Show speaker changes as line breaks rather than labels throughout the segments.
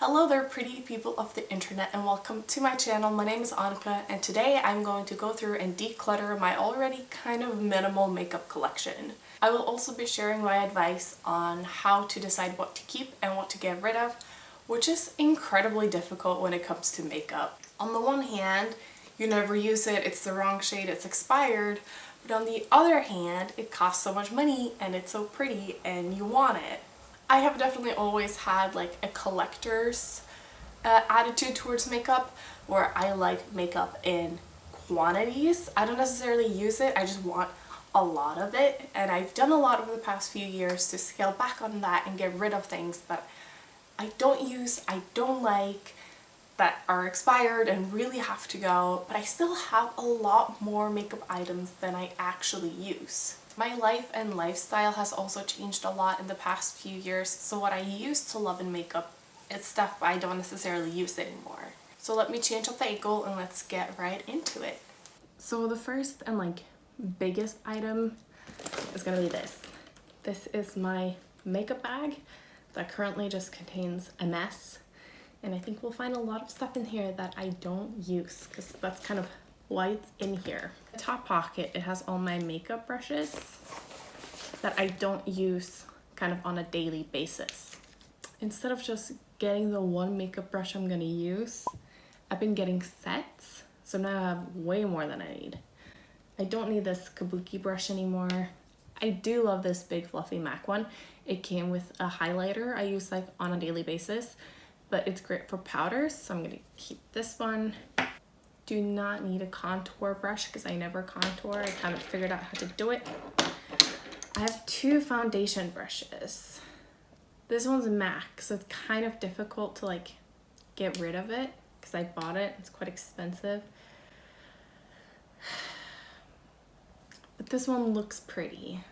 Hello there pretty people of the internet and welcome to my channel. My name is Annika and today I'm going to go through and declutter my already kind of minimal makeup collection. I will also be sharing my advice on how to decide what to keep and what to get rid of, which is incredibly difficult when it comes to makeup. On the one hand, you never use it, it's the wrong shade, it's expired, but on the other hand, it costs so much money and it's so pretty and you want it. I have definitely always had like a collector's attitude towards makeup where I like makeup in quantities. I don't necessarily use it, I just want a lot of it, and I've done a lot over the past few years to scale back on that and get rid of things that I don't use, I don't like, that are expired and really have to go, but I still have a lot more makeup items than I actually use. My life and lifestyle has also changed a lot in the past few years, so what I used to love in makeup is stuff I don't necessarily use anymore. So let me change up the angle and let's get right into it. So the first and biggest item is gonna be this. This is my makeup bag that currently just contains a mess, and I think we'll find a lot of stuff in here that I don't use because that's kind of what's in here. The top pocket, it has all my makeup brushes that I don't use kind of on a daily basis. Instead of just getting the one makeup brush I'm gonna use, I've been getting sets, so now I have way more than I need. I don't need this kabuki brush anymore. I do love this big fluffy MAC one. It came with a highlighter I use on a daily basis, but it's great for powders, so I'm gonna keep this one. Do not need a contour brush because I never contour. I kind of figured out how to do it. I have two foundation brushes. This one's MAC, so it's kind of difficult to get rid of it because I bought it. It's quite expensive. But this one looks pretty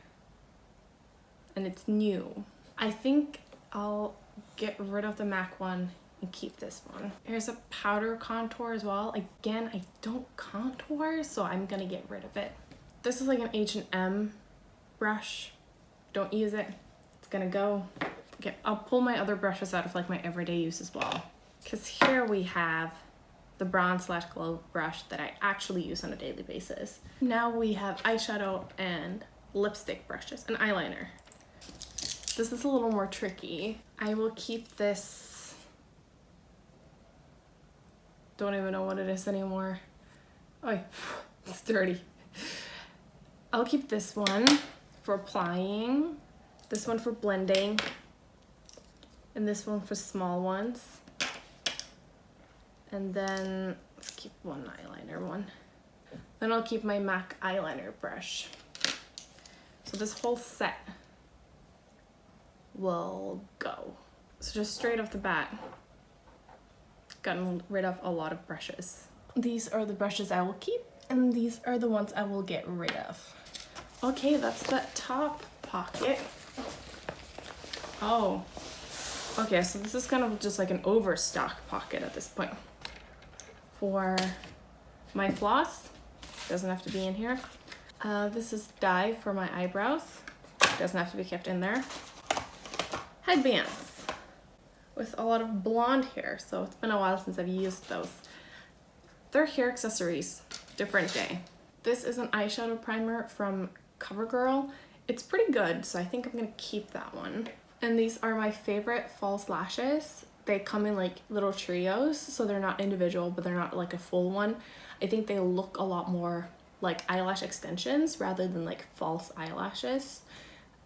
and it's new. I think I'll get rid of the MAC one and keep this one. Here's a powder contour as well. Again, I don't contour, so I'm gonna get rid of it. This is like an H&M brush. Don't use it. It's gonna go. Okay, I'll pull my other brushes out of my everyday use as well. Because here we have the bronze/glow brush that I actually use on a daily basis. Now we have eyeshadow and lipstick brushes and eyeliner. This is a little more tricky. I will keep this. Don't even know what it is anymore. Oh, it's dirty. I'll keep this one for applying, this one for blending, and this one for small ones. And then let's keep one eyeliner one. Then I'll keep my MAC eyeliner brush. So this whole set will go. So just straight off the bat, gotten rid of a lot of brushes. These are the brushes I will keep, and these are the ones I will get rid of. Okay, that's the top pocket. Oh, okay, so this is kind of just like an overstock pocket at this point. For my floss, doesn't have to be in here. This is dye for my eyebrows, doesn't have to be kept in there. Headbands with a lot of blonde hair, so it's been a while since I've used those. They're hair accessories, different day. This is an eyeshadow primer from CoverGirl. It's pretty good, so I think I'm gonna keep that one. And these are my favorite false lashes. They come in little trios, so they're not individual, but they're not a full one. I think they look a lot more like eyelash extensions rather than false eyelashes,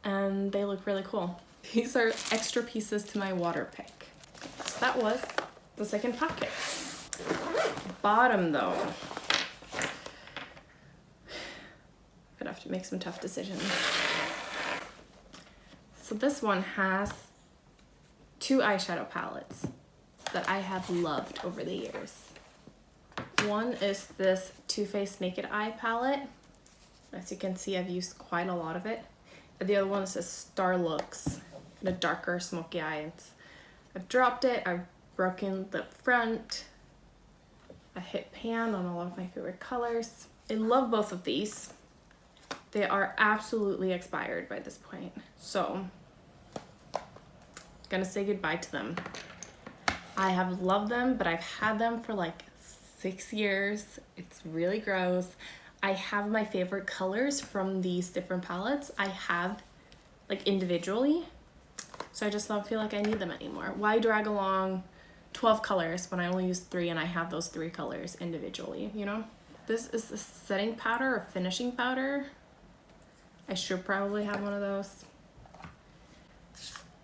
and they look really cool. These are extra pieces to my water pick. So that was the second pocket. Bottom though. Gonna have to make some tough decisions. So this one has two eyeshadow palettes that I have loved over the years. One is this Too Faced Naked Eye palette. As you can see, I've used quite a lot of it. And the other one is this Star Looks in a darker smoky eye. I've dropped it, I've broken the front, I hit pan on a lot of my favorite colors. I love both of these. They are absolutely expired by this point, so I'm gonna say goodbye to them. I have loved them, but I've had them for like 6 years. It's really gross. I have my favorite colors from these different palettes. I have like individually, so I just don't feel like I need them anymore. Why drag along 12 colors when I only use 3 and I have those 3 colors individually, you know? This is a setting powder or finishing powder. I should probably have one of those.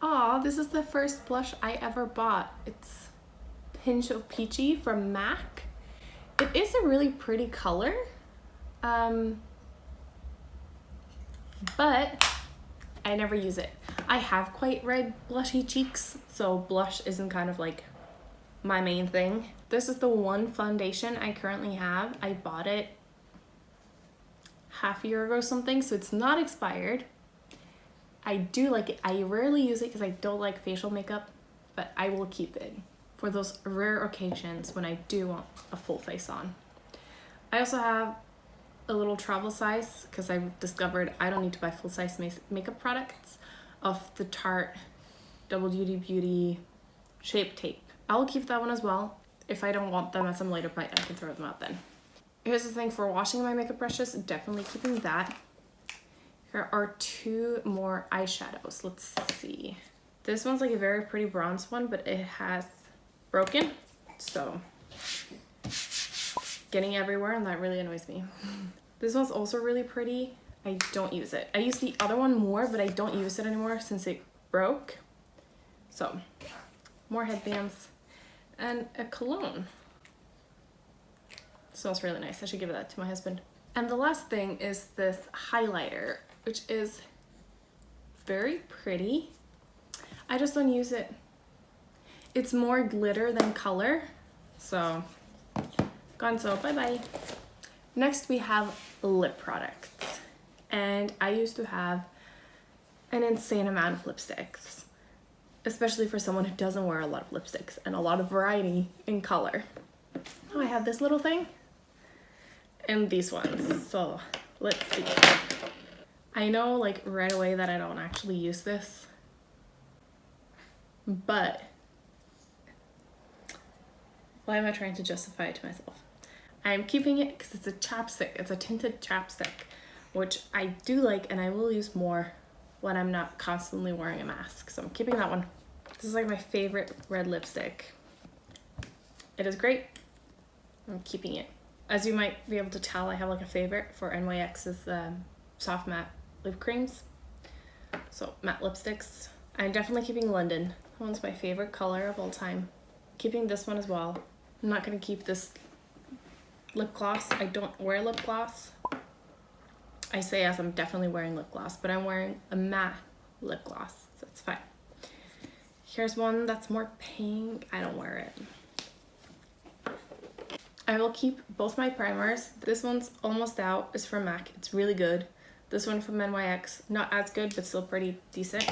Aw, this is the first blush I ever bought. It's Pinch of Peachy from MAC. It is a really pretty color, but I never use it. I have quite red blushy cheeks, so blush isn't kind of like my main thing. This is the one foundation I currently have. I bought it half a year ago or something, so it's not expired. I do like it. I rarely use it because I don't like facial makeup, but I will keep it for those rare occasions when I do want a full face on. I also have a little travel size because I've discovered I don't need to buy full size makeup products of the Tarte Double Duty Beauty Shape Tape. I'll keep that one as well. If I don't want them at some later point, I can throw them out then. Here's the thing for washing my makeup brushes, definitely keeping that. Here are 2 more eyeshadows. Let's see. This one's like a very pretty bronze one, but it has broken, so getting everywhere, and that really annoys me. This one's also really pretty. I don't use it. I use the other one more, but I don't use it anymore since it broke. So, more headbands and a cologne. Smells really nice. I should give that to my husband. And the last thing is this highlighter, which is very pretty. I just don't use it. It's more glitter than color, so gone, so bye-bye. Next we have lip products, and I used to have an insane amount of lipsticks, especially for someone who doesn't wear a lot of lipsticks and a lot of variety in color. Now I have this little thing and these ones, so let's see. I know like right away that I don't actually use this, but why am I trying to justify it to myself? I'm keeping it because it's a chapstick. It's a tinted chapstick, which I do like, and I will use more when I'm not constantly wearing a mask. So I'm keeping that one. This is like my favorite red lipstick. It is great. I'm keeping it. As you might be able to tell, I have like a favorite for NYX's soft matte lip creams. So matte lipsticks. I'm definitely keeping London. That one's my favorite color of all time. Keeping this one as well. I'm not gonna keep this lip gloss. I don't wear lip gloss. I say as I'm definitely wearing lip gloss, but I'm wearing a matte lip gloss, so it's fine. Here's one that's more pink. I don't wear it. I will keep both my primers. This one's almost out. It's from MAC. It's really good. This one from NYX, not as good, but still pretty decent.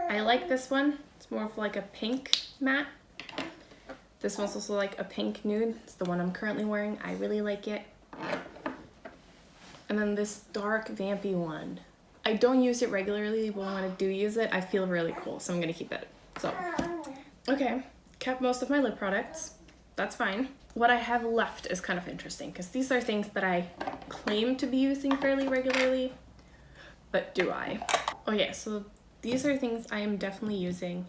I like this one. It's more of like a pink matte. This one's also like a pink nude. It's the one I'm currently wearing. I really like it. And then this dark vampy one. I don't use it regularly, but when I do use it, I feel really cool, so I'm gonna keep it. So, okay, kept most of my lip products. That's fine. What I have left is kind of interesting because these are things that I claim to be using fairly regularly, but do I? Okay, so these are things I am definitely using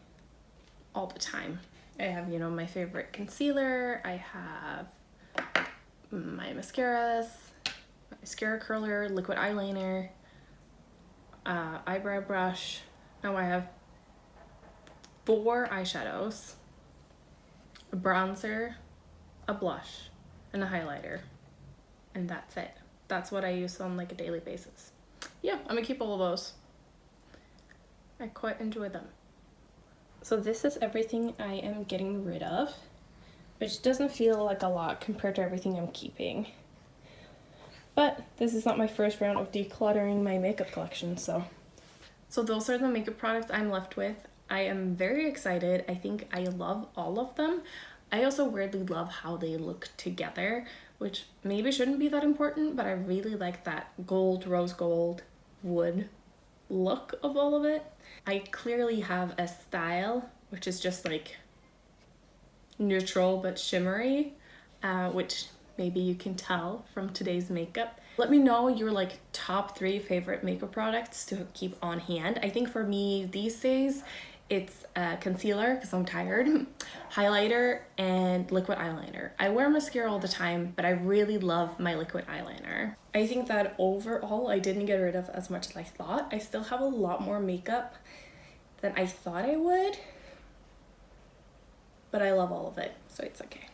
all the time. I have, you know, my favorite concealer. I have my mascaras, mascara curler, liquid eyeliner, eyebrow brush. Now I have 4 eyeshadows, a bronzer, a blush, and a highlighter, and that's it. That's what I use on like a daily basis. Yeah, I'm gonna keep all of those. I quite enjoy them. So this is everything I am getting rid of, which doesn't feel like a lot compared to everything I'm keeping. But this is not my first round of decluttering my makeup collection, so those are the makeup products I'm left with. I am very excited. I think I love all of them. I also weirdly love how they look together, which maybe shouldn't be that important, but I really like that gold, rose gold, wood look of all of it. I clearly have a style, which is just like neutral but shimmery, which maybe you can tell from today's makeup. Let me know your like top 3 favorite makeup products to keep on hand. I think for me these days it's concealer because I'm tired, highlighter, and liquid eyeliner. I wear mascara all the time, but I really love my liquid eyeliner. I think that overall I didn't get rid of as much as I thought. I still have a lot more makeup than I thought I would, but I love all of it, so it's okay.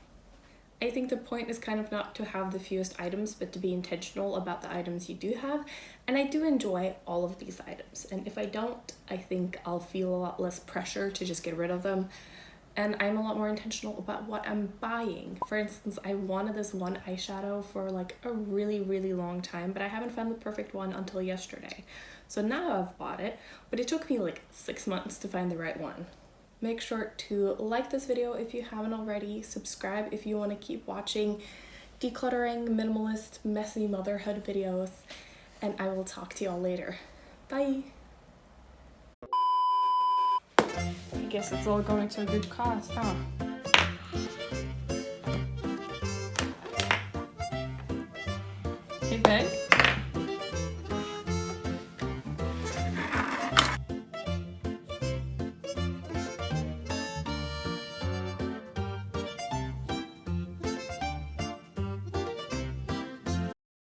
I think the point is kind of not to have the fewest items, but to be intentional about the items you do have. And I do enjoy all of these items. And if I don't, I think I'll feel a lot less pressure to just get rid of them. And I'm a lot more intentional about what I'm buying. For instance, I wanted this one eyeshadow for like a really, really long time, but I haven't found the perfect one until yesterday. So now I've bought it, but it took me like 6 months to find the right one. Make sure to like this video if you haven't already, subscribe if you want to keep watching decluttering, minimalist, messy motherhood videos, and I will talk to y'all later. Bye! I guess it's all going to a good cause, huh? Hey, babe?